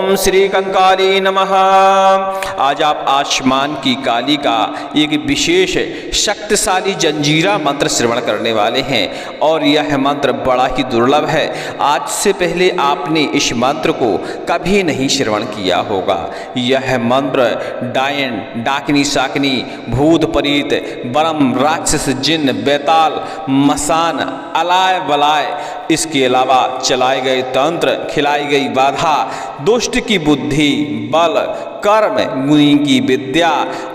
ओम श्री कंकाली नमः। आज आप आसमान की काली का एक विशेष शक्तिशाली जंजीरा मंत्र श्रवण करने वाले हैं और यह मंत्र बड़ा ही दुर्लभ है। आज से पहले आपने इस मंत्र को कभी नहीं श्रवण किया होगा। यह मंत्र डायन, डाकिनी, शाकिनी, भूत, प्रेत, ब्रह्म, राक्षस, जिन्न, बेताल, मसान, अलाय बलाय, इसके अलावा चलाए गए तंत्र, खिलाई गई बाधा, दुष्ट की बुद्धि, बल, कर्म, गुणी की विद्या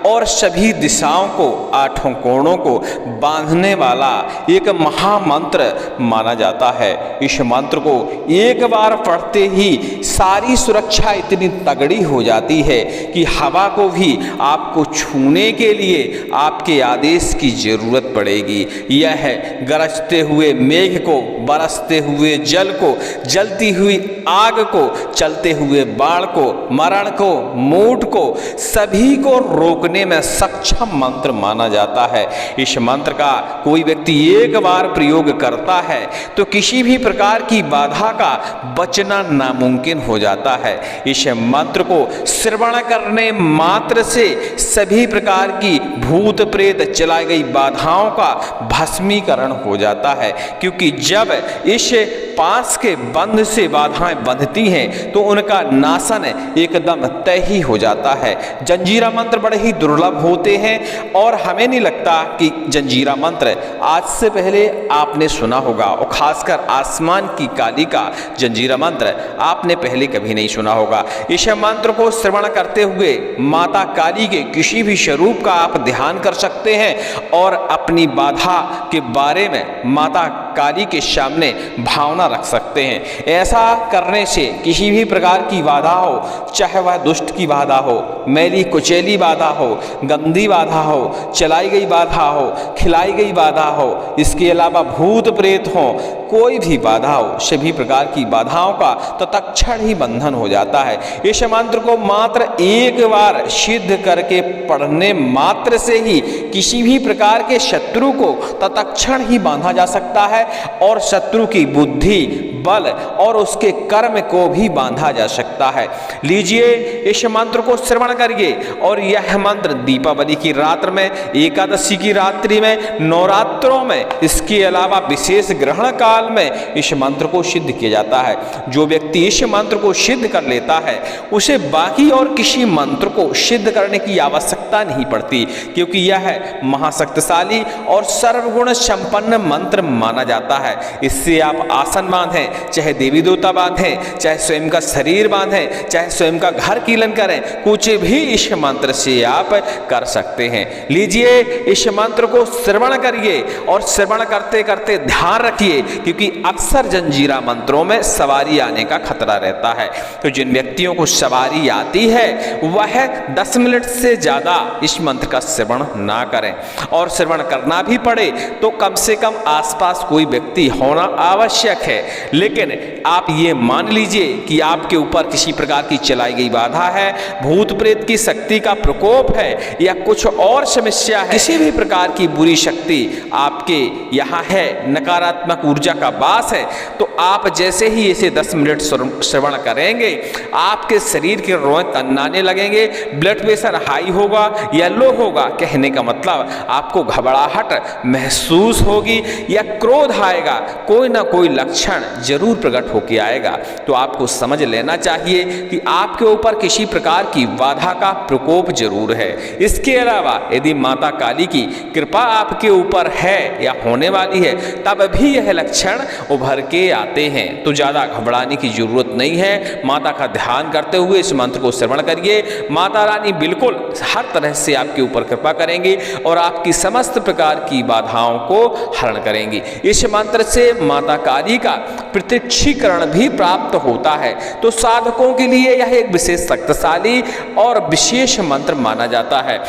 और सभी दिशाओं को, आठों कोणों को बांधने वाला एक महामंत्र माना जाता है। इस मंत्र को एक बार पढ़ते ही सारी सुरक्षा इतनी तगड़ी हो जाती है कि हवा को भी आपको छूने के लिए आपके आदेश की जरूरत पड़ेगी। यह गरजते हुए मेघ को, बरसते हुए जल को, जलती हुई आग को, चलते हुए बाण को, मरण को, मूठ को, सभी को रोकने में सक्षम मंत्र माना जाता है। इस मंत्र का कोई व्यक्ति एक बार प्रयोग करता है तो किसी भी प्रकार की बाधा का बचना नामुमकिन हो जाता है। इस मंत्र को श्रवण करने मात्र से सभी प्रकार की भूत प्रेत, चलाई गई बाधाओं का भस्मीकरण हो जाता है, क्योंकि जब इस पास के बंध से बाधाएं बंधती हैं तो उनका नाशन एकदम तय ही हो जाता है। जंजीरा मंत्र बड़े ही दुर्लभ होते हैं और हमें नहीं लगता कि जंजीरा मंत्र आज से पहले आपने सुना होगा, और खासकर आसमान की काली का जंजीरा मंत्र आपने पहले कभी नहीं सुना होगा। इस मंत्र को श्रवण करते हुए माता काली के किसी भी स्वरूप का आप ध्यान कर सकते हैं और अपनी बाधा के बारे में माता काली के सामने भावना रख सकते हैं। ऐसा करने से किसी भी प्रकार की बाधा हो, चाहे वह दुष्ट की बाधा हो, मैली कुचैली बाधा हो, गंदी बाधा हो, चलाई गई बाधा हो, खिलाई गई बाधा हो, इसके अलावा भूत प्रेत हो, कोई भी बाधा हो, सभी प्रकार की बाधाओं का तो तत्क्षण ही बंधन हो जाता है। इस मंत्र को मात्र एक बार सिद्ध करके पढ़ने मात्र से ही किसी भी प्रकार के शत्रु को तत्क्षण ही बांधा जा सकता है और शत्रु की बुद्धि, बल और उसके कर्म को भी बांधा जा सकता है। लीजिए इस मंत्र को श्रवण करिए और यह मंत्र दीपावली की रात्र में, एकादशी की रात्रि में, नवरात्रों में, इसके अलावा विशेष ग्रहण काल में इस मंत्र को सिद्ध किया जाता है। जो व्यक्ति इस मंत्र को सिद्ध कर लेता है उसे बाकी और किसी मंत्र को सिद्ध करने की आवश्यकता नहीं पड़ती, क्योंकि यह महाशक्तिशाली और सर्वगुण संपन्न मंत्र माना जाता है। इससे आप आसन बांधें, चाहे देवी देवता बांधें, चाहे स्वयं का शरीर बांधें, चाहे स्वयं का घर कीलन करें, कुछ भी इस मंत्र से आप कर सकते हैं। लीजिए इस मंत्र को श्रवण करिए और श्रवण करते करते ध्यान रखिए, क्योंकि अक्सर जंजीरा मंत्रों में सवारी आने का खतरा रहता है। तो जिन व्यक्तियों को सवारी आती है वह 10 मिनट से ज्यादा इस मंत्र का श्रवण ना करें, और श्रवण करना भी पड़े तो कम से कम आसपास कोई व्यक्ति होना आवश्यक है। लेकिन आप ये मान लीजिए कि आपके ऊपर किसी प्रकार की चलाई गई बाधा है, भूत प्रेत की शक्ति का प्रकोप है या कुछ और समस्या है, किसी भी प्रकार की बुरी शक्ति आपके यहाँ है, नकारात्मक ऊर्जा का वास है, तो आप जैसे ही इसे 10 मिनट श्रवण करेंगे आपके शरीर के रोए तन्नाने लगेंगे, ब्लड प्रेशर हाई होगा या लो होगा, कहने का मतलब आपको घबराहट महसूस होगी या क्रोध आएगा, कोई ना कोई लक्षण जरूर प्रकट होकर आएगा। तो आपको समझ लेना चाहिए कि आपके ऊपर किसी प्रकार की बाधा का प्रकोप जरूर है। इसके अलावा यदि माता काली की कृपा आपके ऊपर है या होने वाली है तब भी यह लक्षण उभर के आते हैं, तो ज्यादा घबराने की जरूरत नहीं है। माता का ध्यान करते हुए इस मंत्र को श्रवण करिए। माता रानी बिल्कुल हर तरह से आपके ऊपर कृपा करेंगी और आपकी समस्त प्रकार की बाधाओं को हरण करेंगी। इस मंत्र से माता काली का प्रत्यक्षीकरण भी प्राप्त होता है, तो साधकों के लिए यह एक विशेष शक्तिशाली और विशेष मंत्र माना जाता है।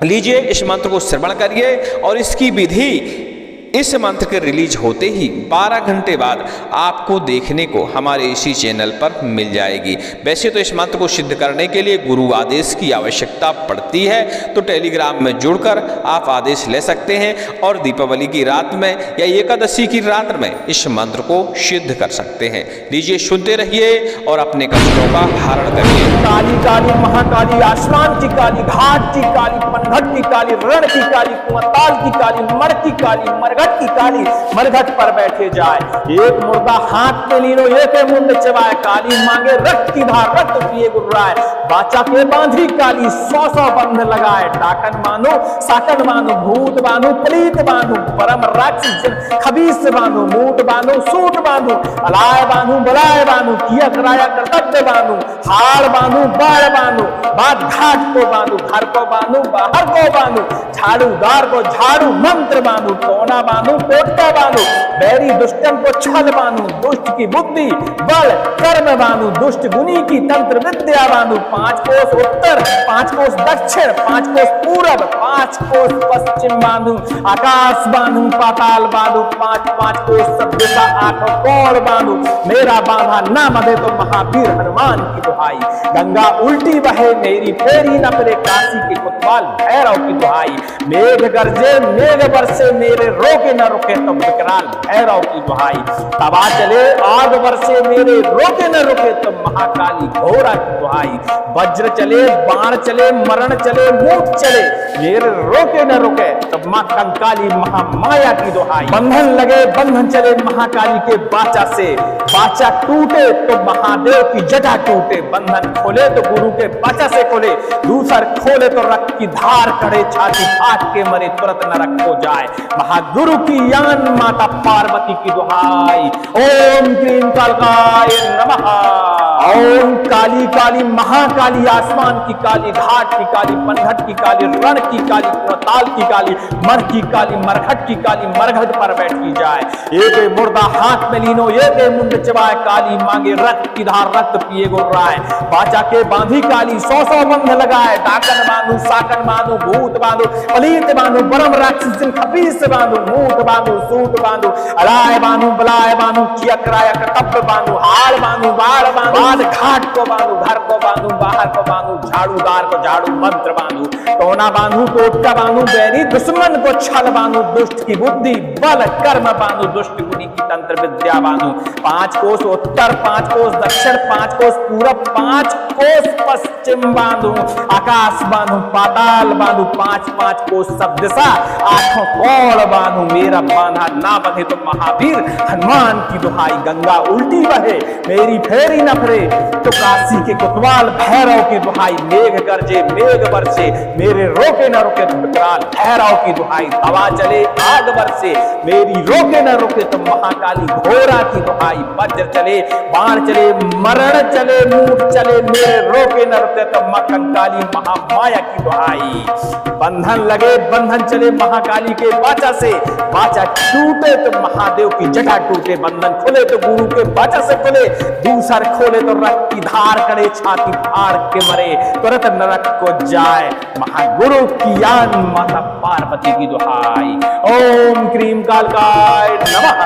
लीजिए इस मंत्र को श्रवण करिए और इसकी विधि इस मंत्र के रिलीज होते ही 12 घंटे बाद आपको देखने को हमारे इसी चैनल पर मिल जाएगी। वैसे तो इस मंत्र को सिद्ध करने के लिए गुरु आदेश की आवश्यकता पड़ती है, तो टेलीग्राम में जुड़कर आप आदेश ले सकते हैं और दीपावली की रात में या एकादशी की रात में इस मंत्र को सिद्ध कर सकते हैं। लीजिए सुनते रहिए और अपने कष्टों का हरण करिए। काली काली महाकाली, आसमान की काली, घाट की काली, पनघट की काली, रण की काली, कुआंताल की काली, मर की काली, मरघट की काली, मरघट पर बैठे जाए। एक मुर्दा हाथ में लीनो, एक मुंड चबाए, काली मांगे रक्त की धार, रक्त पिए गुर्राए। बाचा के बांधी काली, 100 बंध लगाए। डाकन मानो, साकन मानो, भूत बांधो, प्रीत बांधो, परम राक्षस खबीस बांधो, मूठ बांधो, सूट बांधो, अलाय बांधो, बलाय बांधो, किया कराया कर्तव्य बांधो, हाड़ बांधो, बाढ़ बांधो, बात घाट को बांधो, घर को बांधो, बाहर को बांधो, झाड़ूदार को झाड़ू मंत्र बांधो, टोना बांधो, टोटका बांधो, बैरी दुष्टन को छल बांधो, दुष्ट की बुद्धि बल कर्म बांधो, दुष्ट गुनी की तंत्र विद्या बांधो। 5 कोस उत्तर, 5 कोस दक्षिण, 5 कोस पूरब, 5 कोस पश्चिम बांधो, आकाश बांधो, पाताल बांधो, 5 कोस सब दिशा, 8 कोण बांधो। मेरा बांधा ना मधे तो महावीर हनुमान की दुहाई। गंगा उल्टी बहे मेरी फेरी न पड़े, काशी के कोतवाल भैरव की दुहाई। मेघ गरजे मेघ बरसे मेरे रोके न रुके तो विकराल भैरव की दुहाई। तवा चले आग बरसे मेरे रोके न रुके तो महाकाली घोरा की दुहाई। वज्र चले बाण चले मरण चले मूठ चले मेरे रोके न रुके तो मां कंकाली महामाया की दुहाई। बंधन लगे बंधन चले महाकाली के बाचा से, बाचा टूटे तो महादेव की जटा टूटे। बंधन खोले तो गुरु के बाचा से खोले, दूसर खोले तो रक्त की धार करे, छाती फाट के मरे तुरंत नरक हो जाए। महागुरु की यान माता पार्वती की दुहाई। ओम क्रीम कालकाय नमः। ओम काली काली महाकाली, आसमान की काली, घाट की काली, पनघट की काली, रण की काली, कुआंताल की काली, मर की काली, मरघट की काली, मरघट पर बैठी जाए। एक मुर्दा हाथ में लीनो, एक मुंड चबाए, काली मांगे रक्त की धार, रक्त पिए गुर्राए। बाचा के बांधी काली, 100 बंध लगाए। डाकन बांधो, साकन बांधो, भूत बांधो, पलीत बांधो, परम राक्षस खबीस बांधो, मूठ बांधो, सूट बांधो, अलाय बांधो, बलाय बांधो, किया कराया कर्तव्य बांधो, हाड़ बांधो, बाढ़ बांधो, घाट को बांधो, घर को बांधो, बाहर को बांधो, झाड़ूदार को झाड़ू मंत्र बांधो, टोना बांधो, टोटका बांधो, बैरी दुश्मन को छल बांधो, दुष्ट की बुद्धि बल कर्म बांधो, दुष्ट गुनी की तंत्र विद्या बांधो। 5 कोस उत्तर, 5 कोस दक्षिण, 5 कोस पूरब, 5 कोस पश्चिम बांधो, आकाश बांधो, पाताल बांधो, 5 कोस सब दिशा, 8 कोण बांधो। मेरा बांधा ना बंधे तो महावीर हनुमान की दुहाई। गंगा उल्टी बहे मेरी फेरी न फरे तो काशी के कोतवाल भैरव की दुहाई। मेघ गरजे मेघ बरसे मेरे रोके न रुके तो विकराल भैरव की दुहाई। हवा चले आग बरसे मेरी रोके न रुके तो महाकाली घोरा की दुहाई। वज्र चले बाण चले मरण चले मूठ चले मेरे रोके न रुके तो मां कंकाली महामाया की दुहाई। बंधन लगे बंधन चले महाकाली के बाचा से, बाचा टूटे तो महादेव की जटा टूटे। बंधन खुले तो गुरु के बाचा से खुले, दूसर खोले तो रक्त की धार करे, छाती फाड़ के मरे तुरंत नरक को जाए। महागुरु की यान माता पार्वती की दुहाई। ओम क्रीम कालकाय नमः।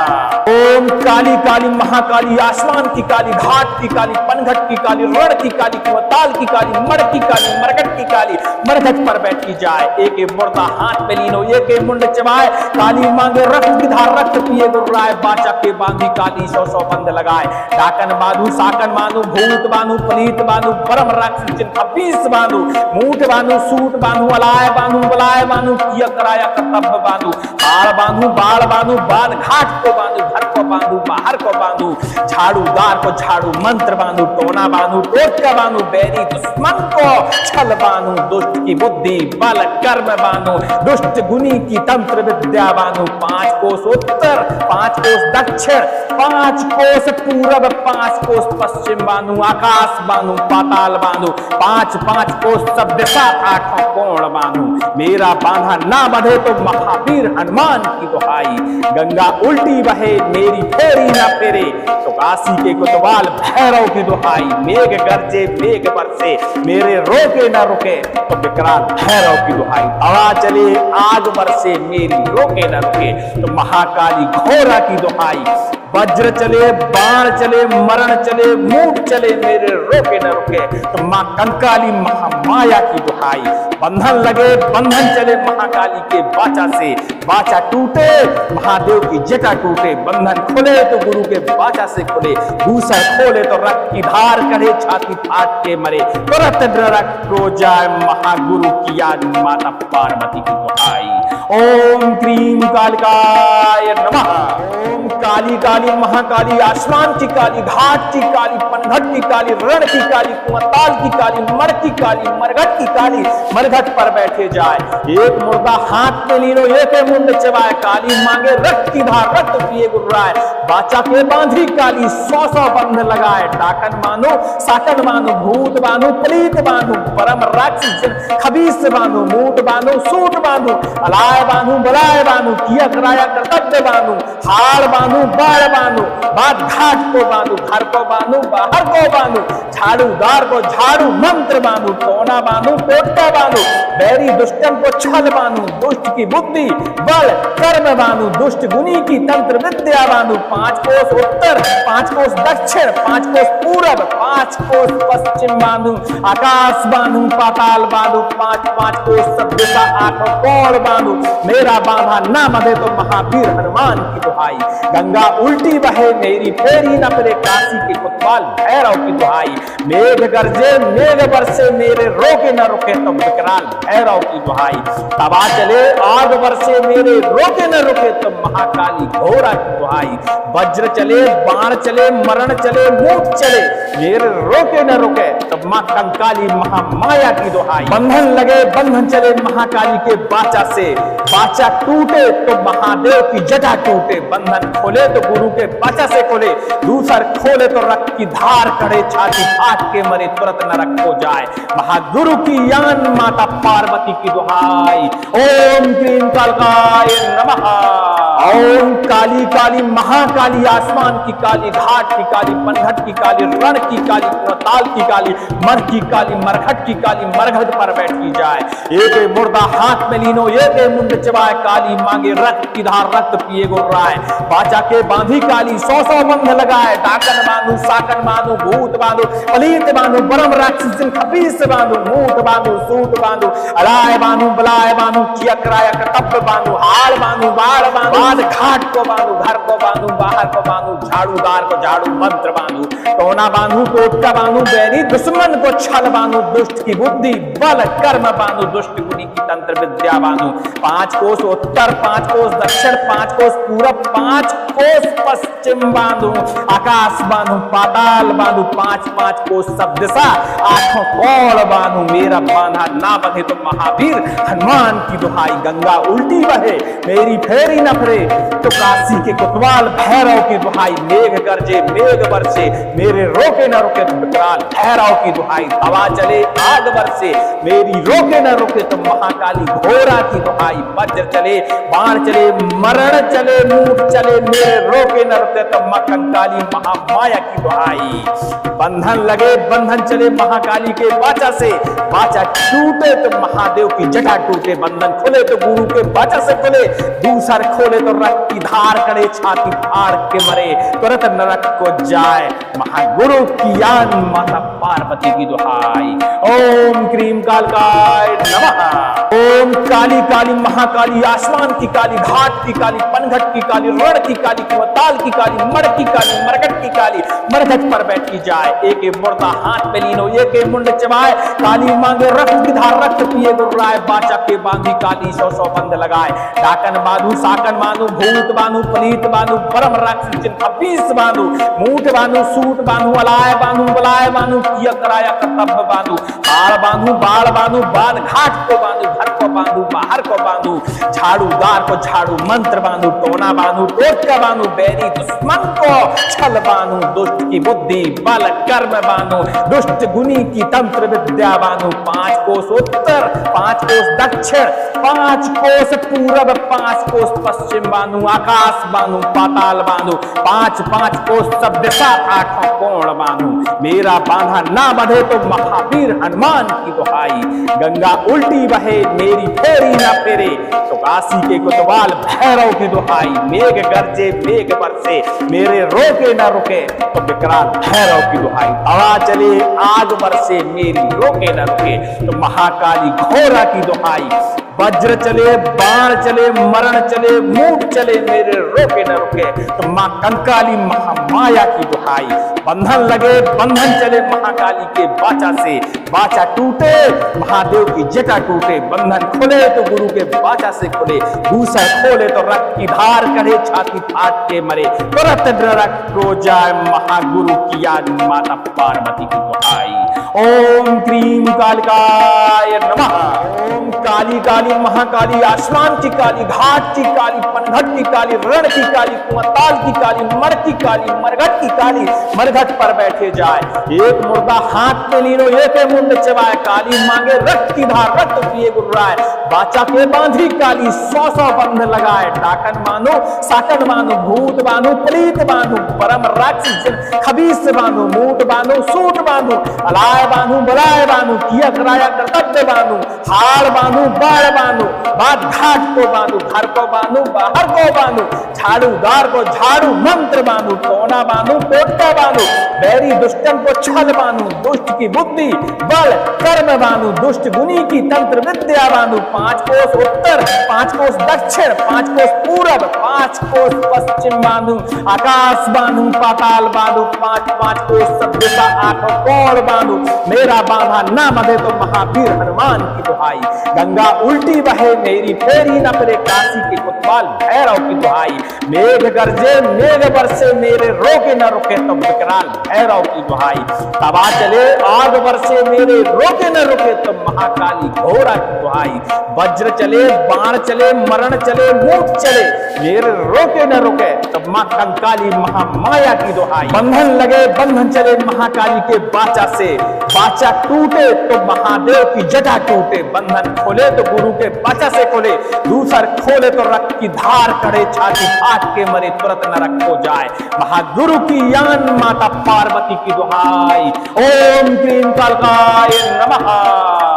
ओम काली काली महाकाली, आसमान की काली, घाट की काली, पनघट की काली, रण की काली, कुआंताल की काली, मर की काली, मरघट की काली, मरघट पर बैठी जाए। एक मुर्दा हाथ में लीनो, एक मुंड चबाए, काली मांगे रक्त की धार, रक्त पिए गुर्राए। बाचा के बांधी काली, 100 बंध लगाए। डाकन बांधू, साकन बांधू, भूत बांधू, पलीत बांधू, परम राक्षस खबीस बांधू, मूठ बांधू, सूट बांधू, अलाय बांधू, बलाय बांधू, किया कराया कर्तव्य बांधू, हाड़ बांधू, बाढ़ बांधू, बाल घाट को बांधू, घर को बांधू, बाहर को बांधू, झाड़ूदार को झाड़ू मंत्र बांधू, टोना बांधू, टोटका बांधू, बैरी दुश्मन को छल बांधू, दुष्ट की बुद्धि बल कर्म बांधू, दुष्ट गुनी की तंत्र विद्या बांधू। 5 कोस उत्तर, 5 कोस दक्षिण, 5 कोस पूरब, 5 कोस पश्चिम बांधू, आकाश बांधू, पाताल बांधू, 5 कोस सब दिशा, 8 कोण बांधू। मेरा बांधा ना बंधे तो महावीर हनुमान की दुहाई। गंगा उल्टी बहे मेरी मेरी फेरी न फेरे तो काशी के कोतवाल भैरव की दुहाई, मेघ गरजे मेघ बरसे मेरे रोके न रुके तो विकराल भैरव की दुहाई, हवा चले आग बरसे मेरी रोके न रुके तो महाकाली घोरा की दुहाई, वज्र चले बाण चले मरण चले मूठ चले मेरे रोके न रुके तो माँ कंकाली महामाया की दुहाई, बंधन लगे बंधन चले महाकाली के बाचा से, बाचा टूटे महादेव की जटा टूटे, बंधन खुले तो गुरु के बाचा से खुले, दूसर खोले तो रक्त की धार करे छाती फाट के मरे, तुरंत रक्त को जाए महागुरु की याद माता पार्वती की दुहाई। ओम क्रीम कालिकाय नमः। ओम काली काली महाकाली, आसमान की काली, घाट की काली, पनघट की काली, रण की काली, कुआंताल की काली, मर की काली, मरघट की काली, मरघट पर बैठे जाए, एक मुर्दा हाथ में लीनो एक मुंड चबाए, काली मांगे रक्त की धार रक्त पिए गुर्राए, बाचा के बांधी काली 100 बंध लगाए, डाकन मानो साकन मानो, भूत बानो प्रीत बानो, परम राक्षस खबीस बानो, मूठ बानो सूट बानो, अलाय बानो बलाय बानो, किया कराया कर्तव्य बानो, हाड़ बानो बाढ़ बानो, बात घाट को बानो, घर को बानो बाहर को बानो, झाड़ू दार को झाड़ू मंत्र बानो, टोना बानो टोटका बानो, बैरी दुष्टन को छल बानो, दुष्ट की बुद्धि बल कर्म बानो, दुष्ट गुनी की तंत्र विद्या बानो, 5 कोस उत्तर 5 कोस दक्षिण 5 कोस पूरब 5 कोस पश्चिम बानो, आकाश बानो पाताल बानो, 5 कोस सब दिशा 8 कोण बानो, मेरा बांधा ना मदे तो महावीर हनुमान की दुहाई, गंगा उल्टी बहे मेरी फेरी न फिरे काशी के कोतवाल भैरव की दुहाई, मेघ गरजे मेघ बरसे मेरे रोके न रुके तो विकराल भैरव की दुहाई, तबा चले आग बरसे मेरे रोके न रुके तो महाकाली घोरा की दुहाई, वज्र चले बाण चले मरण चले मूठ चले मेरे रोके न रुके तो मां कंकाली महामाया की दुहाई, बंधन लगे बंधन चले महाकाली के बाचा से, बाचा टूटे तो महादेव की जटा टूटे, बंधन खोले तो गुरु के बाचा से खोले, दूसर खोले तो रक्त की धार कड़े छाती फाट के मरे तुरंत नरक हो जाए, महागुरु की यान माता पार्वती की दुहाई। ओम क्रीम कालिकाय नमः। ओम काली काली महाकाली, आसमान की काली, घाट की काली, पनघट की काली, रण की काली, कुआंताल की काली, मर की काली, मरघट की काली, मरघट पर बैठी जाए, एक मुर्दा हाथ में लीनो एक मुंड चबाए, काली मांगे रक्त की धार रक्त पिए गुर्राए, बाचा के बांधी काली 100 बंध लगाए, डाकन बांधू साकन बांधू भूत बांधू पलीत बांधू, परम राक्षस खबीस बांधू, मूठ बांधू सूट बांधू, अलाय बांधू बलाय बांधू, किया कराया कर्तव्य बांधू, हाड़ बांधू बाढ़ बांधू, घाट को बांधू घर को बांधू बाहर को बांधू, झाड़ूदार को झाड़ू मंत्र बांधू, टोना बांधू टोटका बांधू, बैरी दुश्मन को छल बांधू, दुष्ट की बुद्धि बल कर्म बांधू, दुष्ट गुनी की तंत्र विद्या बांधू, 5 कोस उत्तर 5 कोस दक्षिण 5 कोस पूरब 5 कोस पश्चिम बांधू, आकाश बांधू पाताल बांधू, 5 कोस सब दिशा 8 कोण बांधू, मेरा बांधा ना बंधे तो महावीर हनुमान की दुहाई, गंगा उल्टी बहे मेरी फेरी न फिरे तो काशी के कोतवाल भैरव की दुहाई, मेघ गरजे मेघ बरसे मेरे रोके न रुके तो विकराल भैरव की दुहाई, हवा चले आग बरसे मेरी रोके न रुके तो महाकाली घोरा की दुहाई, वज्र चले बाण चले मरण चले मूठ चले मेरे रोके न रुके तो मां कंकाली महामाया की दुहाई, बंधन लगे बंधन चले महाकाली के बाचा से, बाचा टूटे तो महादेव की जटा टूटे, बंधन खुले तो गुरु के बाचा से खुले, दूसर खोले तो रक्त की धार करे छाती फाड़ के मरे तुरंत नरक को जाए, महागुरु की यान माता पार्वती की दुहाई। ओम क्रीम कालिकाय नमः। ओम काली काली महाकाली, आसमान की काली, घाट की काली, पनघट की काली, रण की काली, कुआंताल की काली, मर की काली, मरघट की काली, मरघट पर बैठी जाए, एक मुर्दा हाथ में लीनो एक मुंड चबाए, काली मांगे रक्त की धार रक्त पिए गुर्राए, बाचा के बांधी काली 100 बंध लगाए, डाकन बांधू साकन बांधू भूत बांधू पलीत बांधू, परम राक्षस खबीस बांधू, मूठ बांधू सूट बांधू, अलाय बांधू बलाय बांधू, किया कराया कर्तव्य बांधू, हाड़ बांधू बाढ़ बांधू, बांध घाट को बांधू घर को बांधू बाहर को बांधू, झाड़ूदार को झाड़ू मंत्र बांधू, टोना बांधू टोटका बांधू, बैरी दुश्मन को छल बांधू, दुष्ट की बुद्धि बल कर्म बांधू, दुष्ट गुनी की तंत्र विद्या बांधू, 5 कोस उत्तर 5 कोस दक्षिण 5 कोस पूरब 5 कोस पश्चिम पश्चिम बांधू, आकाश बांधू, पाताल बांधू, पांच पांच कोस सब दिशा, आठों कोण बांधू, मेरा बांधा ना बंधे तो महावीर हनुमान की दुहाई। गंगा उल्टी बहे मेरी फेरी ना फेरे तो काशी के कोतवाल भैरव की दुहाई। मेघ गरजे मेघ बरसे मेरे रोके न रुके तो विकराल भैरव की दुहाई। हवा चले आग बरसे मेरी रोके न रुके तो महाकाली घोरा की दुहाई। वज्र चले बाण चले मरण चले मूठ चले मेरे रोके न रुके तो मां कंकाली महामाया की दुहाई। बंधन लगे बंधन चले महाकाली के बाचा से, बाचा टूटे महादेव की जटा टूटे। बंधन खुले तो गुरु के बाचा से खुले, दूसर खोले तो रक्त की धार करे छाती फाट के मरे। तुरंत नरक को जाए महागुरु की याद माता पार्वती की दुहाई। ओम क्रीम कालिकाय नमः। ओम काली काली महाकाली, आसमान की काली, घाट की काली, पनघट की काली, रण की काली, कुआंताल की काली, मर की काली, मरघट की काली, मरघट पर बैठे जाए। एक मुर्दा हाथ में लीनो एक मुंड चबाए, काली मांगे रक्त की धार रक्त पिए गुर्राए। बाचा के बांधी काली 100 बंध लगाए, डाकन मानो साकन मानो, भूत बांधो प्रीत बांधो, परम राक्षस खबीस बांधो, मूठ बांधो सूट बांधो, अलाय बांधो बलाय बांधो, किया कराया कर्तव्य बांधो, हाड़ बांधो बाढ़ बांधो, बात घाट को बांधो, घर को बांधो बाहर को बांधो, झाड़ूदार को झाड़ू मंत्र बांधो, टोना बांधो टोटका बांधो, बैरी दुष्टन को छल बांधो, दुष्ट की बुद्धि बल कर्म बांधो, दुष्ट गुनी की तंत्र विद्या बांधो। 5 कोस उत्तर 5 कोस दक्षिण 5 कोस पूरब 5 कोस पश्चिम बांधो, आकाश बांधो पाताल बांधो, 5 कोस सब दिशा, आठों कोण बांधो, मेरा बांधा ना बंधे तो महावीर हनुमान की दुहाई। गंगा उल्टी बहे मेरी फेरी न फिरे, काशी के कोतवाल भैरव की दुहाई। मेघ गरजे मेघ बरसे मेरे रोके न रुके तो विकराल भैरव की दुहाई। हवा चले आग बरसे मेरे रोके न रुके तो महाकाली घोड़ा की दुहाई। वज्र चले बाण चले मरण चले मूठ चले मेरे रोके न रुके तो मां कंकाली महामाया की दुहाई। बंधन लगे बंधन चले महाकाली के बाचा से, बाचा टूटे तो महादेव की जटा टूटे। बंधन खोले तो गुरु के बाचा से खोले, दूसर खोले तो रक्त की धार करे छाती फाट के मरे, तुरंत नरक हो जाए महागुरु की यान माता पार्वती की दुहाई। ओम क्रीम कालिकाय नमः।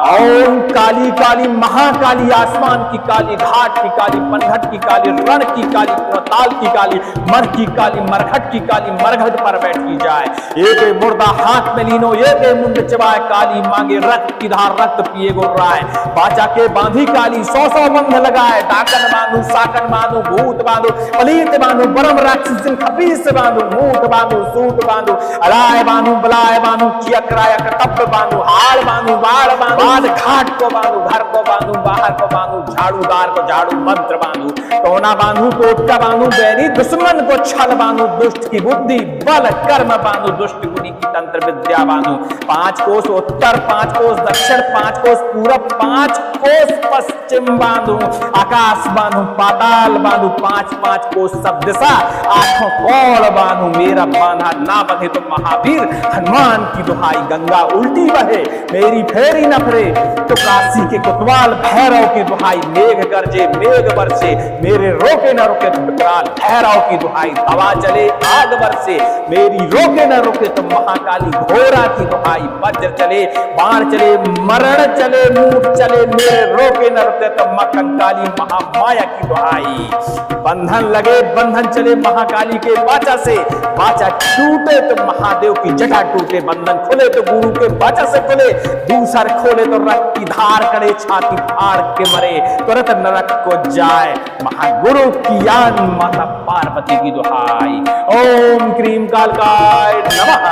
ओम काली काली महाकाली, आसमान की काली, घाट की काली, पनघट की काली, रण की काली, कुआंताल की काली, मर की काली, मरघट की काली, मरघट पर बैठी जाए। एक मुर्दा हाथ में लीनो एक मुंड चबाए, काली मांगे रक्त की धार रक्त पिए गुर्राए। बाचा के बांधी काली 100 बंध लगाए, डाकन बांधो साकन बांधो, भूत बांधो पलीत बांधो, परम राक्षस खबीस बांधो, मूठ बांधो सूट बांधो, अलाय बांधो बलाय बांधो, किया कराया कर्तव्य बांधो, हाड़ बांधो बाढ़ बांधो, घाट को बांधो घर को बांधो बाहर को बांधो, झाड़ूदार को झाड़ू मंत्र बांधो, टोना बांधो टोटका बांधो, बैरी दुश्मन को छल बांधो, दुष्ट की बुद्धि बल कर्म बांधो, दुष्ट गुनी की तंत्र विद्या बांधो। 5 कोस उत्तर 5 कोस दक्षिण 5 कोस पूरब 5 कोस पश्चिम बांधो, आकाश बांधो पाताल बांधो, 5 कोस सब दिशा, आठों कोण बांधो, मेरा बांधा ना बंधे तो महावीर हनुमान की दुहाई। गंगा उल्टी बहे मेरी फेरी न फिरे तो काशी के कोतवाल भैरव की दुहाई। मेघ गरजे मेघ बरसे मेरे रोके न रुके तो विकराल भैरव की दुहाई। हवा चले आग बरसे मेरी रोके न रुके तो महाकाली घोड़ा की दुहाई। वज्र चले बाण चले मरण चले मूठ चले मेरे रोके न रुके तो मां कंकाली महामाया की दुहाई। बंधन लगे बंधन चले महाकाली के बाचा से, बाचा टूटे तो महादेव की जटा टूटे। बंधन खुले तो गुरु के बाचा से खुले, दूसर खोले तो रक्त की धार करे छाती फाड़ के मरे, तुरंत नरक को जाए महागुरु की यान माता पार्वती की दुहाई। ओम क्रीम कालिकाय नमः।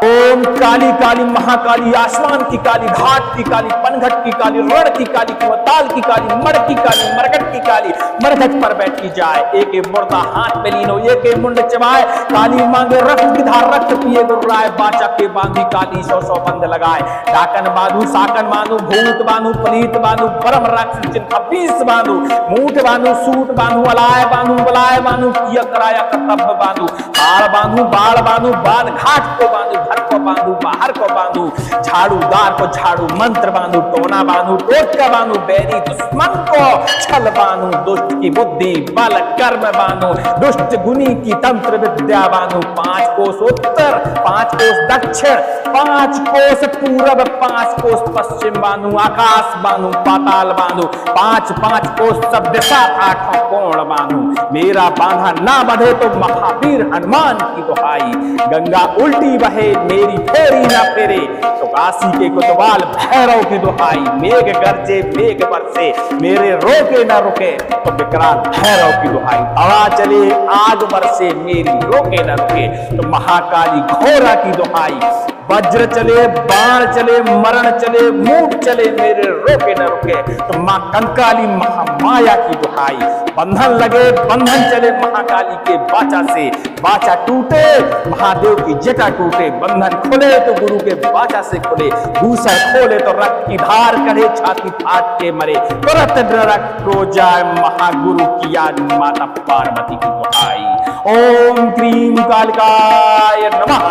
ओम काली काली महाकाली, आसमान की काली, घाट की काली, पनघट की काली, रण की काली, कुआंताल की काली, मर की काली, मरघट की काली, मरघट पर बैठी जाए। एक मुर्दा हाथ में लीनो एक मुंड चबाए, काली मांगे रक्त की धार रक्त पिए गुर्राए। बाचा के बांधी काली 100 बंध लगाए, डाकन बांधू साकन बांधू, भूत बांधू पलीत बांधू, परम राक्षस खबीस बांधू, मूठ बांधू सूट बांधू, अलाय बांधू बलाय बांधू, किया कराया कर्तव्य बांधू, हाड़ बांधू बाढ़ बांधू, बांध घाट को बांधू घर को बांधू बाहर को बांधू, झाड़ूदार को झाड़ू मंत्र बांधू, टोना बांधू टोटका बांधू, बैरी दुश्मन को छल बांधू, दुष्ट की बुद्धि बल कर्म बांधू, दुष्ट गुनी की तंत्र विद्या बांधू। 5 कोस उत्तर, 5 कोस दक्षिण, 5 कोस पूरब, 5 कोस पश्चिम बांधू, आकाश बांधू पाताल बांधू, 5 कोस सब दिशा, 8 कोण बांधू। मेरा बांधा ना बंधे तो महावीर हनुमान की दुहाई, गंगा उल्टी बहे मेरी फेरी ना फेरे तो काशी के कोतवाल भैरव की दुहाई। मेघ गरजे मेघ बरसे मेरे रोके ना रुके तो विकराल भैरव की दुहाई। हवा चले आग बरसे मेरी रोके ना रुके तो महाकाली घोरा की दुहाई। वज्र चले बाण चले मरण चले मूठ चले मेरे रोके न रुके तो मां कंकाली महामाया की दुहाई। बंधन लगे बंधन चले महाकाली के बाचा से, बाचा टूटे महादेव की जटा टूटे, बंधन खुले तो गुरु के बाचा से खुले, दूसर खोले तो रक्त की धार करे छाती फाट के मरे, तुरंत नरक को जाए महागुरु की याद माता पार्वती की दुहाई। ओम क्रीम कालिकाय नमः।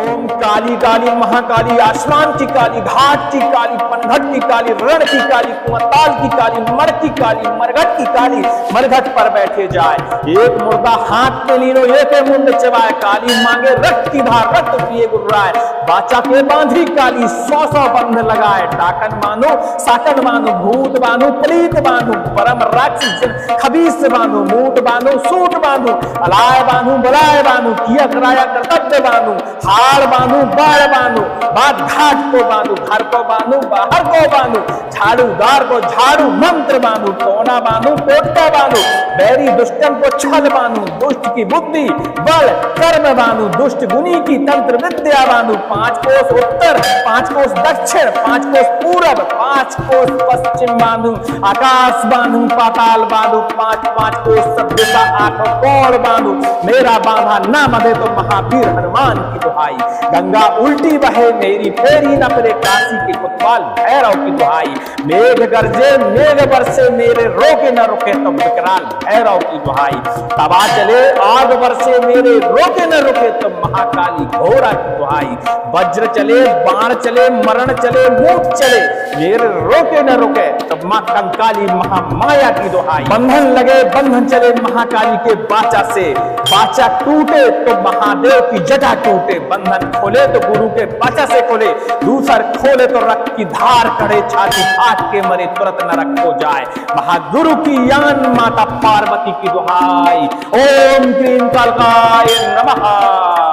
ओम काली काली महाकाली, आसमान की काली, घाट की काली, पनघट की काली, रण की काली, कुआंताल की काली, मर की काली, मरघट की काली, मरघट पर बैठे जाए। एक मुर्दा हाथ में लीनो एक मुंड चबाए, काली मांगे रक्त की धार रक्त पिए गुर्राए, बाचा के बांधी काली 100 बंध लगाए, डाकन मानो साकन मानो, भूत बांधो प्रीत बांधो, परम राक्षस खबीस बांधो, मूठ बांधो सूट बांधो, अलाय बांधो बलाय बांधो, किया कराया कर्तव्य बांधो, हार बांधो बाढ़ बांधो, बात घाट को बांधो, घर को बांधो बाहर को बांधो, झाड़ूदार को झाड़ू मंत्र बांधो, टोना बांधो टोटका बांधो, बैरी दुष्टन को छल बांधो, दुष्ट की बुद्धि बल कर्म बांधो, दुष्ट गुनी की तंत्र विद्या बांधो। 5 कोस उत्तर, 5 कोस दक्षिण, 5 कोस पूरब, 5 कोस पश्चिम बांधो, आकाश बांधो पाताल बांधो, 5 कोस सब दिशा 8 कोण बांधो। मेरा बांधा ना बंधे तो महावीर हनुमान की दुहाई, गंगा उल्टी बहे मेरी फेरी न पड़े काशी के कोतवाल भैरव की दुहाई। मेघ गरजे मेघ बरसे मेरे रोके न रुके तो विकराल भैरव की दुहाई। तवा चले आग बरसे मेरे रोके न रुके तो महाकाली घोरा की दुहाई। वज्र चले बाण चले मरण चले मूठ चले मेरे रोके न रुके तो मां कंकाली महामाया की दुहाई। बंधन लगे बंधन चले महाकाली के बाचा से, बाचा टूटे तो महादेव की जटा टूटे, बंधन खोले तो गुरु के बाचा से खोले, दूसर खोले तो रक्त की धार करे छाती फाट के मरे, तुरंत नरक हो जाए महागुरु की यान माता पार्वती की दुहाई। ओम क्रीम कालिकाय नमः।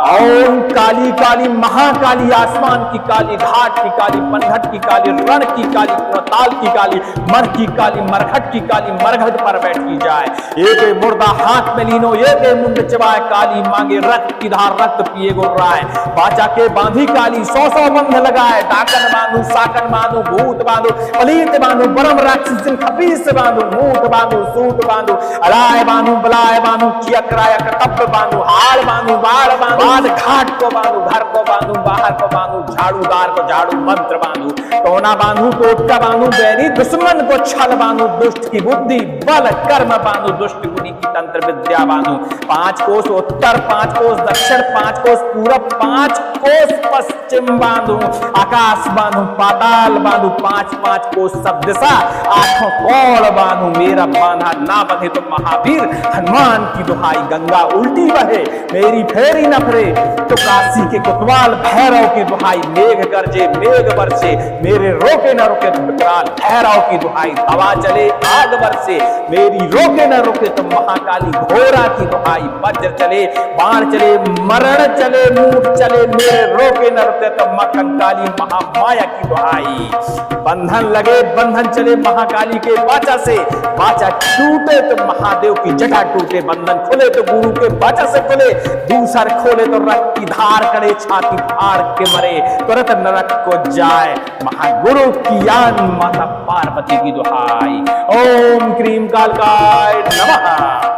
ओम काली काली महाकाली, आसमान की काली, घाट की काली, पनघट की काली, रण की काली, कुआंताल की काली, मर की काली, मरघट की काली, मरघट पर बैठी जाए। एक मुर्दा हाथ में लीनो एक मुंड चबाए, काली मांगे रक्त की धार रक्त पिए गुर्राए, बाचा के बांधी काली 100 बंध लगाए, डाकन बांधो साकन बांधो, भूत बांधो पलीत बांधो, परम राक्षस खबीस बांधो, मूठ बांधो सूट बांधो, अलाय बांधो बलाय बांधो, किया कराया कर्तव्य बांधो, हार बांधो बाढ़ बांधो, घाट को बांधो घर को बांधो बाहर को बांधो, झाड़ूदार को झाड़ू मंत्र बांधो, टोना बांधो टोटका बांधो, बैरी दुश्मन को छल बांधो, दुष्ट की बुद्धि बल कर्म बांधो, दुष्ट गुनी की तंत्र विद्या बांधो। 5 कोस उत्तर, 5 कोस दक्षिण, 5 कोस पूरब, 5 कोस पश्चिम बांधो, आकाश बांधो पाताल बांधो, 5 कोस सब दिशा 8 कोण बांधो। मेरा बांधा ना बंधे तो महावीर हनुमान की दुहाई, गंगा उल्टी बहे मेरी फेरी न फरे तो काशी के कोतवाल भैरव की दुहाई। मेघ गरजे मेघ बरसे मेरे रोके न रुके तो विकराल भैरव की दुहाई। हवा चले आग बरसे मेरी रोके न रुके तो महाकाली घोरा की दुहाई। वज्र चले बाण चले मरण चले मूठ चले मेरे रोके न रुके तो मां कंकाली महामाया की दुहाई। बंधन लगे बंधन चले महाकाली के बाचा से, बाचा टूटे तो महादेव की जटा टूटे, बंधन खुले तो गुरु के बाचा से खुले, दूसर खोले तो रक्त की धार करे छाती फाड़ के मरे, तुरंत नरक को जाए महागुरु की यान माता पार्वती की दुहाई। ओम क्रीम कालिकाय नमः।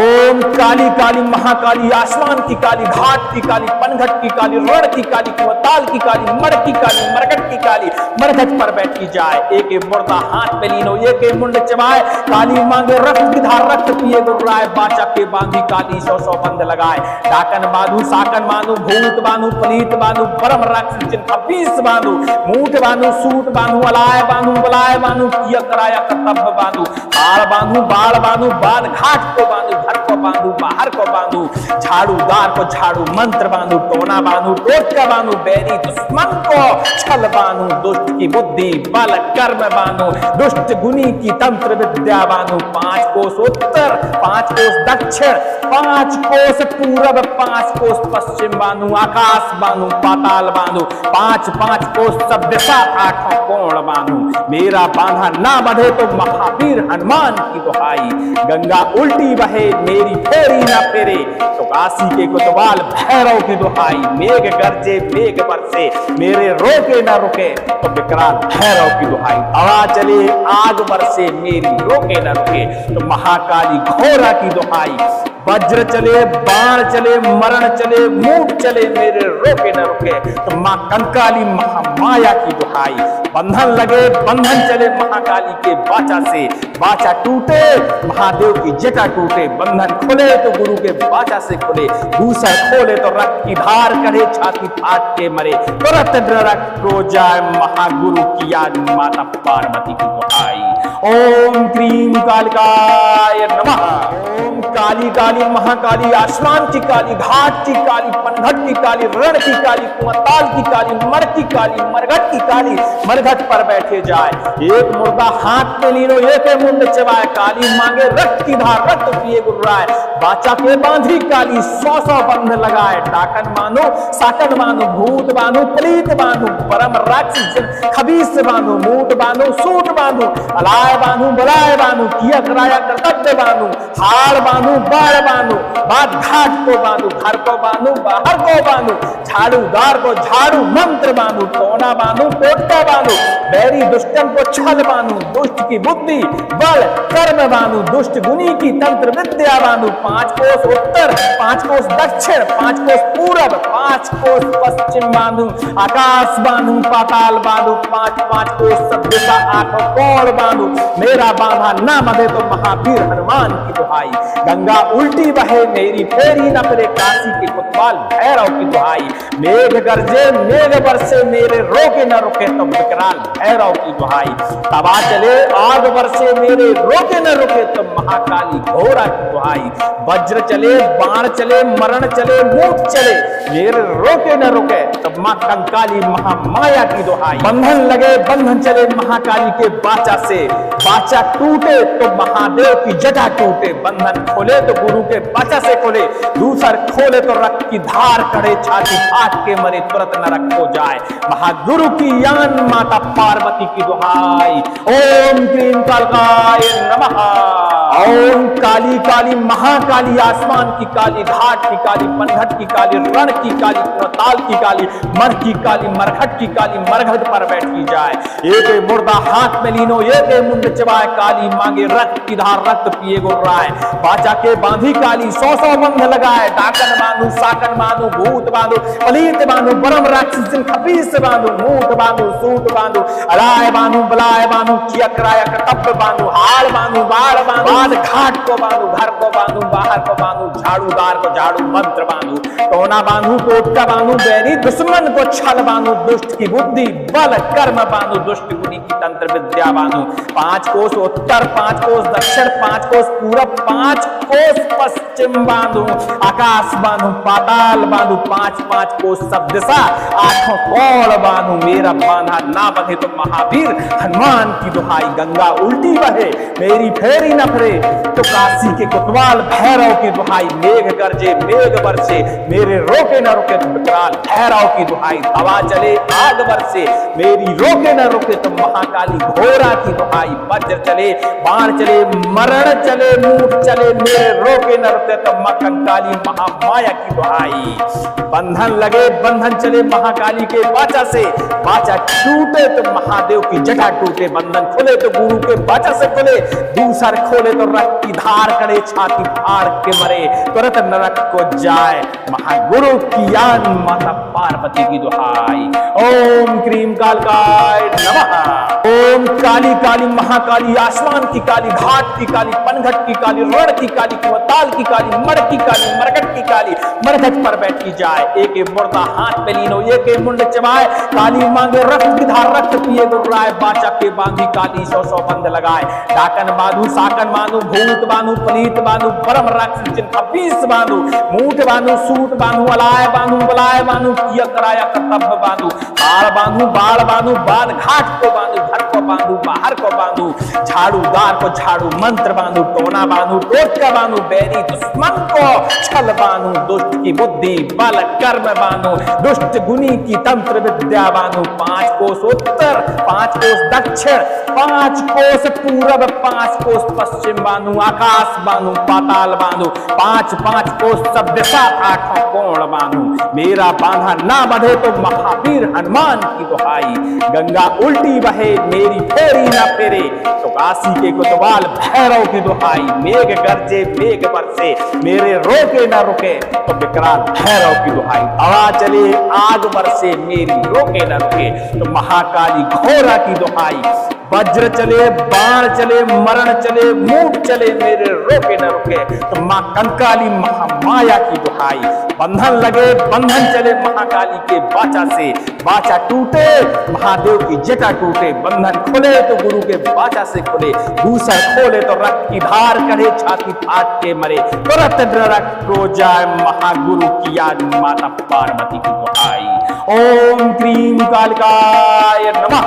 ओम काली काली महाकाली, आसमान की काली, घाट की काली, पनघट की काली, रण की काली, कुआंताल की काली, मड़की काली, मरघट की काली, मरघट पर बैठी जाए। एक मुर्दा हाथ में लीनो, एक मुंड चबाए, काली मांगे रक्त की धार, रक्त पिए गुर्राए, बाचा के बांधी काली 100 बंद लगाए। डाकन बांधू, साकन बांधू, भूत बांधू, पलीत बांधू, परम राक्षस जिन 26 बांधू, मूठ बांधू, सूट बांधू, अलाय बांधू, बलाय बांधू, किया कराया कर्तव्य बांधू, हार बांधू, बाल बांधू, बाल घाट को बांधू, घर को बांधू, बाहर को बांधू, झाड़ूदार को झाड़ू, मंत्र बांधू, टोना बांधू, टोटका बांधू, बैरी दुश्मन को छल बांधू, दुष्ट की बुद्धि बल कर्म बांधू, दुष्ट गुनी की तंत्र विद्या बांधू। 5 कोस उत्तर, 5 कोस दक्षिण, 5 कोस पूरब, 5 कोस पश्चिम बांधू, आकाश बांधू, पाताल बांधू, 5 कोस सब दिशा, 8 कोण बांधू। मेरा बांधा ना बंधे तो महावीर हनुमान की दुहाई, गंगा उल्टी बहे मेरी फेरी ना फेरे तो काशी के कोतवाल भैरव की दुहाई। मेघ गरजे मेघ बरसे मेरे रोके ना रुके तो विकराल भैरव की दुहाई। हवा चले आग बरसे मेरी रोके ना रुके तो महाकाली घोरा की दुहाई। वज्र चले, बाण चले, मरण चले, मूठ चले, मेरे रोके न रुके तो मां कंकाली महामाया की दुहाई। बंधन लगे, बंधन चले महाकाली के बाचा से, बाचा टूटे महादेव की जटा टूटे, बंधन खुले तो गुरु के बाचा से खुले, दूसर खोले तो रक्त की धार करे, छाती फाट के मरे, तुरंत रक्त हो जाए महागुरु की याद, माता पार्वती की दुहाई। ओम क्रीम कालिकाय नमः। ओम काली काली महाकाली, आसमान की काली, घाट की काली, पनघट की काली, रण की काली, कुआंताल की काली, मर की काली, मरघट की काली, मरघट पर बैठे जाए। एक मुर्दा हाथ में लीनो, एक मुंड चबाए, काली मांगे रक्त की धार, रक्त पिए गुर्राए, बाचा के बांधी काली 100 बंध लगाए। डाकन बांधो, साकन बांधो, भूत बांधो, पलीत बांधो, परम राक्षस खबीस बांधो, मूठ बांधो, सूट बांधो, अलाय बांधो, बलाय बांधो, किया कराया कर्तव्य बांधो, हाड़ बांधो, बाढ़ बांधो, बात घाट को बांधो, घर को बांधो, बाहर को बांधो, झाड़ूदार को झाड़ू, मंत्र बांधो, टोना बांधो, टोटका बांधो, बैरी दुष्टन को छल बांधो, दुष्ट की बुद्धि बल कर्म बांधो, दुष्ट गुनी की तंत्र विद्या बांधो। 5 कोस उत्तर, 5 कोस दक्षिण, 5 कोस पूरब, 5 कोस पश्चिम बांधो, आकाश बांधो, पाताल बांधो, 5 कोस सब दिशा, 8 कोण बांधो। मेरा बांधा ना बंधे तो महावीर हनुमान की दुहाई। गंगा उल्टी बहे मेरी फेरी न फिरे, काशी के कोतवाल भैरव की दुहाई। मेघ गरजे मेघ बरसे मेरे रोके न रुके तो विकराल भैरव की दुहाई। तबा चले आग बरसे मेरे रोके न रुके तो महाकाली घोरा की दुहाई। वज्र चले, बाण चले, मरण चले, मूठ चले, मेरे रोके न रुके तो मां कंकाली महामाया की दुहाई। बंधन लगे, बंधन चले महाकाली के बाचा से, बाचा टूटे तो महादेव की जटा टूटे, बंधन खोले तो गुरु के बाचा से खोले, दूसर खोले तो रक्त की धार कड़े, छाती फाट के मरे, तुरंत नरक हो जाए महागुरु की यान, माता पार्वती की दुहाई। ओम क्रीम कालिकाय नमः। ओम काली काली महाकाली, आसमान की काली, घाट की काली, पनघट की काली, रण की काली, कुआंताल की काली, मर की काली, मरघट की काली, मरघट पर बैठी जाए। एक मुर्दा हाथ में लीनो, एक मुंड चबाए, काली मांगे रक्त की धार, रक्त पिए गुर्राए, बाचा के बांधी काली 100 बंध लगाए। डाकन बांधू, साकन बांधू, भूत बांधू, पलीत बांधू, परम राक्षस खबीस बांधू, मूठ बांधू, सूट बांधू, अलाय बांधू, बलाय बांधू, किया कराया कर्तव्य बांधू, हाड़ बांधू, बाढ़ बांधू, घाट को बांधू, घर को बांधू, बाहर को बांधू, झाड़ूदार को झाड़ू, मंत्र बांधू, टोना बांधू, टोटका बांधू, बैरी दुश्मन को छल बांधू, दुष्ट की बुद्धि बल कर्म बांधू, दुष्ट गुनी की तंत्र विद्या बांधू। 5 कोस उत्तर, 5 कोस दक्षिण, 5 कोस पूरब, 5 कोस पश्चिम बांधू, आकाश बांधू, पाताल बांधू, 5 कोस सब दिशा, 8 कोण बांधू। मेरा बांधा ना बंधे तो महावीर हनुमान की दुहाई। गंगा उल्टी बहे मेरी फेरी न फिरे तो काशी के कोतवाल भैरव की दुहाई। मेघ गरजे मेघ बरसे मेरे रोके न रुके तो विकराल भैरव की दुहाई। हवा चले आग बरसे मेरी रोके न रुके तो महाकाली घोरा की दुहाई। वज्र चले, बाण चले, मरण चले, मूठ चले, मेरे रोके न रुके तो मां कंकाली महामाया की दुहाई। बंधन लगे, बंधन चले महाकाली के बाचा से, बाचा टूटे तो महादेव की जटा टूटे, बंधन खुले तो गुरु के बाचा से खुले, दूसर खोले तो रक्त की धार करे, छाती फाड़ के मरे, तुरंत नरक को जाए। महागुरु की यान माता पार्वती की दुहाई। ओम क्रीम कालकाय नमः। ओम काली काली महाकाली, आसमान की काली, घाट की काली, पनघट की काली, रण की काली, कुआताल की काली, मर की काली, मरघट की काली, मरघट पर बैठी जाए। एक मुर्दा हाथ में लीनो, एक मुंड चबाए, काली मांगे रक्त की धार, रक्त पिए गुर्राए, बाचा के बांधी काली, 100 बंद लगाए। डाकन बांधू, साकन बांधू, भूत बांधू, पलीत बांधू, परम राक्षस जिन 26 बांधू, मूठ बांधू, सूट बांधू, अलाय बांधू, बलाय बांधू, किया कराया कर्तव्य बांधू, बाड़ बांधू, बाढ़ बांधू, बाढ़ घाट को बांधू, घर को बांधू, बाहर को बांधू, झाड़ूदार को झाड़ू मंत्र बांधू, टोना बांधू, टोटका बांधू, बैरी दुश्मन को छल बांधू, दुष्ट की बुद्धि बल कर्म बांधू, दुष्ट गुनी की तंत्र विद्या बांधू। 5 कोस उत्तर, 5 कोस दक्षिण, 5 कोस पूरब, 5 कोस पश्चिम बांधू, आकाश बांधू, पाताल बांधू, 5 कोस सब दिशा, 8 कोण बांधू। मेरा बांधा ना बंधे तो महावीर हनुमान की दुहाई। गंगा उल्टी बहे, मेरी फेरी ना फेरे तो काशी के कोतवाल भैरव की दुहाई। मेघ गरजे, मेघ बरसे, मेरे रोके ना रुके तो विकराल भैरव की दुहाई। हवा चले, आग बरसे, मेरी रोके ना रुके तो महाकाली घोरा की दुहाई। वज्र चले, बाण चले, मरण चले, मूठ चले, मेरे रोके न रुके तो मां कंकाली महामाया की दुहाई। बंधन लगे, बंधन चले महाकाली के बाचा से, बाचा टूटे महादेव की जटा टूटे, बंधन खुले तो गुरु के बाचा से खुले, दूसर खोले तो रक्त की धार करे, छाती फाट के मरे, तुरंत नरक को जाए। महागुरु की याद माता पार्वती की दुहाई। ओम क्रीम कालिकाय नमः।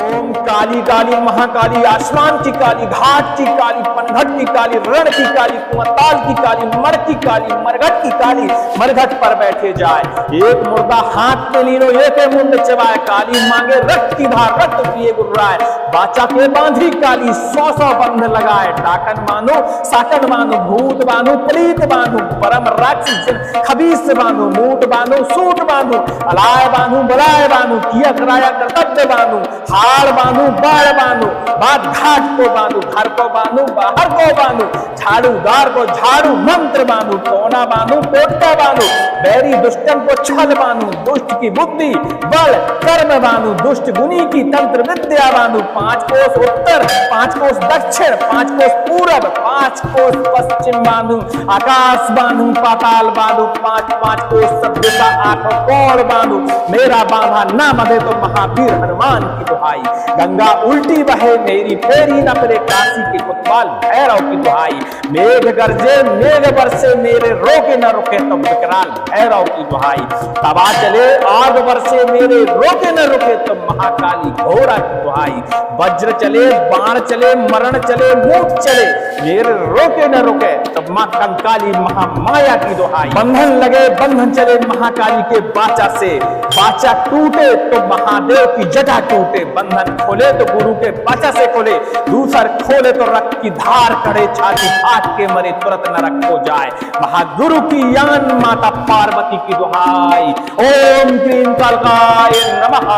ओम काली काली महाकाली, आसमान की काली, घाट की काली, पनघट की काली, रण की काली, कुआताल की काली, मर की काली, मरघट की काली, मरघट पर बैठे जाए। एक मुर्दा हाथ में लीनो, एक मुंड चबाए, काली मांगे रक्त की धार, रक्त पिए गुर्राए, बाचा के बांधी काली, 100 बंध लगाए। डाकन बांधो, साकन बांधो, भूत बांधो, पलीत बांधो, परम राक्षस खबीस बांधो, मूठ बांधो, सूट बांधो, अलाय बांधो, बलाय बांधो, किया कराया कर्तव्य बांधो, हाड़ बांधो, बाढ़ बांधो, बात घाट को बांधो, घर को बांधो, बाहर को बांधो, झाड़ूदार को झाड़ू मंत्र बांधो, टोना बांधो, टोटका बांधो, बैरी दुष्टन को छल बांधो, दुष्ट की बुद्धि बल कर्म बांधो, दुष्ट गुनी की तंत्र विद्या बांधो। 5 कोस उत्तर, 5 कोस दक्षिण, 5 कोस पूरब, 5 कोस पश्चिम बांधो, आकाश बांधो, पाताल बांधो, 5 कोस सब दिशा, 8 कोण बांधो। मेरा बांधा ना बंधे तो महावीर हनुमान की दुहाई। गंगा उल्टी बहे, मेरी फेरी न फिरे, काशी के कोतवाल भैरव की दुहाई। मेघ गरजे, मेघ बरसे, मेरे रोके न रुके तो विकराल भैरव की दुहाई। तवा चले, आग बरसे, मेरे रोके न रुके तो महाकाली घोड़ा की दुहाई। वज्र चले, बाण चले, मरण चले, मूठ चले, मेरे रोके न रुके तो मां कंकाली महामाया की दुहाई। बंधन लगे, बंधन चले महाकाली के बाचा से, बाचा टूटे तो महादेव की जटा टूटे, बंधन खोले तो गुरु के बाचा से खोले, दूसर खोले तो रक्त की धार करे, छाती फाट के मरे, तुरंत नरक हो जाए। महागुरु की यान माता पार्वती की दुहाई। ओम क्रीम कालकाय नमः।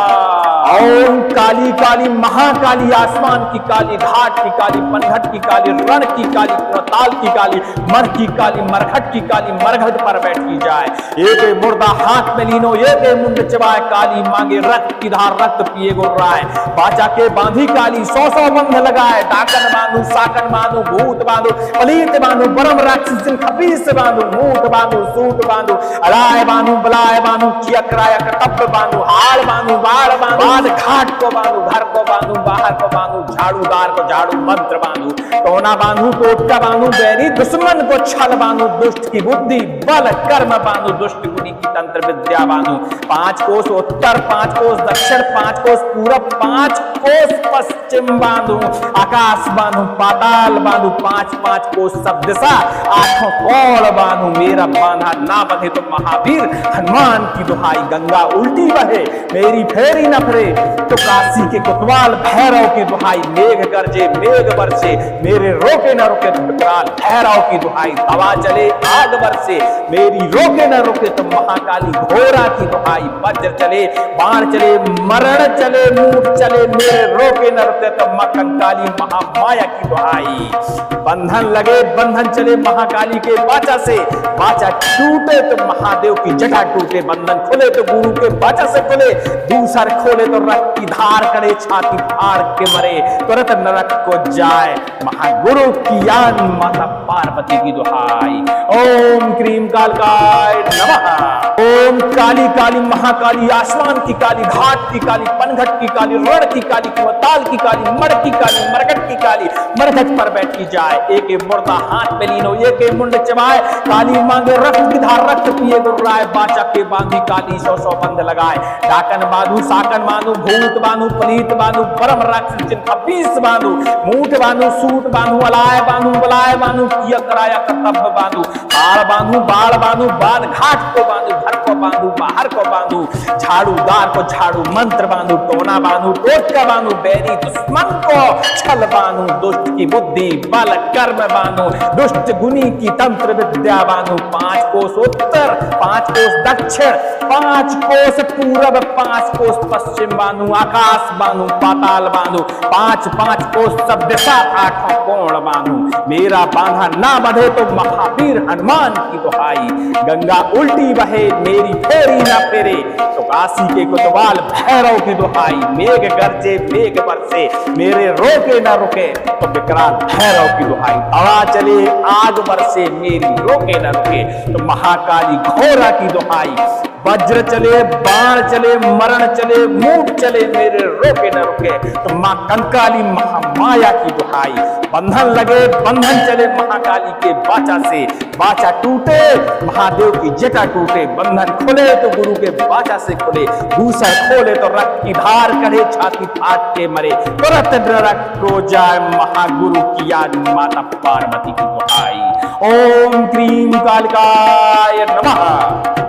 ओम काली काली महाकाली, आसमान की काली, घाट की काली, पनघट की काली, रण की काली, कुआताल की काली, मर की काली, मरघट की काली, मरघट पर बैठी जाए। एक मुर्दा हाथ में लीनो, एक मुंड चबाए, काली मांगे रक्त की धार, रक्त पिए गुर्राए, बाचा के बांधी काली, 100 बंध लगाए। डाकन बांधू, साकन बांधू, भूत बांधू, पलीत बांधू, परम राक्षस खबीस बांधू, मूठ बांधू, सूट बांधू, अलाय बांधू, बलाय बांधू, किया कराया कर्तव्य बांधू, हाड़ बांधू, बाढ़ बांधू, घाट को बांधू, घर को बांधू, बाहर को बांधू, झाड़ूदार को झाड़ू मंत्र बांधू, टोना बांधू, टोटका बांधू, बैरी दुश्मन को छल बांधू, दुष्ट की बुद्धि बल कर्म बांधू, दुष्ट गुनी की तंत्र विद्या बांधू। 5 कोस उत्तर, 5 कोस दक्षिण, 5 कोस पूरब, 5 कोस पश्चिम बांधू, आकाश बांधू, पाताल बांधू, 5 कोस सब दिशा, 8 कोण बांधू। मेरा बांधा ना बंधे तो महावीर हनुमान की दुहाई। गंगा उल्टी बहे, मेरी फेरी न फिरे तो काशी के कोतवाल भैरव की दुहाई। मेघ गरजे, मेघ बरसे, मेरे रोके न रुके तो विकराल भैरव की दुहाई। हवा चले, आग बरसे, मेरी रोके न रुके तो महाकाली घोड़ा की दुहाई। वज्र चले, बाण चले, मरण चले, मूठ चले, मेरे रोके न रुके तो माँ कंकाली महामाया की दुहाई। बंधन लगे बंधन चले महाकाली के बाचा से, बाचा टूटे तो महादेव की जटा टूटे, बंधन खुले तो गुरु के बाचा से खुले, दूसर खोले तो रक्त की धार करे, छाती फाड़ के मरे तुरंत नरक को जाए, महागुरु की यान माता पार्वती की दुहाई। ओम क्रीम कालकाय नमः। ओम काली काली महाकाली, आसमान की काली, घाट की काली, पनघट की काली, रण की काली, कुआताल की काली, मड़ की काली, मरघट की काली, मरघट पर बैठी जाए, एक मुर्दा हाथ में लीनो, एक मुंड चबाए, काली मांगे रक्त की धार, रक्त पिए गुर्राए, बाचा के बांधी काली 100 बंद लगाए, डाकन बांधू, साकन बांधू, भूत बांधू, पलीत बांधू, परम राक्षस जिनका 20 बांधू, मूठ बांधू, सूट बांधू, अलाय बांधू, बलाय बांधू, किया कराया कर्तव्य बांधू, बाल बांधू, बाल बांधू, बाल घाट को बांधू, घर को बांधू, बाहर को बांधू, झाड़ूदार को झाड़ू, मंत्र बांधू, टोना बांधू, टोटका बांधू, बैरी दुश्मन को छल बांधू, दुष्ट की बुद्धि बल कर्म बांधू, दुष्ट गुनी की तंत्र विद्या बांधू, 5 कोस उत्तर, 5 कोस दक्षिण, 5 कोस पूरब, 5 कोस पश्चिम बांधू, आकाश बांधू, पाताल बांधू, 5 कोस सब दिशा, 8 कोण बांधू, मेरा बांधा ना बढ़े तो महावीर हनुमान की दुहाई। गंगा उल्टी बहे मेरी फेरी ना फेरे तो काशी के कोतवाल भैरव की दुहाई। मेघ गरजे मेघ बरसे मेरे रोके ना रुके तो विकराल भैरव की दुहाई। हवा चले आग बरसे मेरी रोके ना रुके तो महाकाली घोरा की दुहाई। वज्र चले बाण चले मरण चले मूठ चले मेरे रोके न रुके तो माँ कंकाली महामाया की दुहाई। बंधन लगे बंधन चले महाकाली के बाचा से, बाचा टूटे महादेव की जटा टूटे, बंधन खुले तो गुरु के बाचा से खुले, दूसर खोले तो रक्त की धार करे, छाती फाट के मरे तुरंत नरक को जाए, महागुरु की याद माता पार्वती की दुहाई। ओम क्रीम कालिकाय नमः।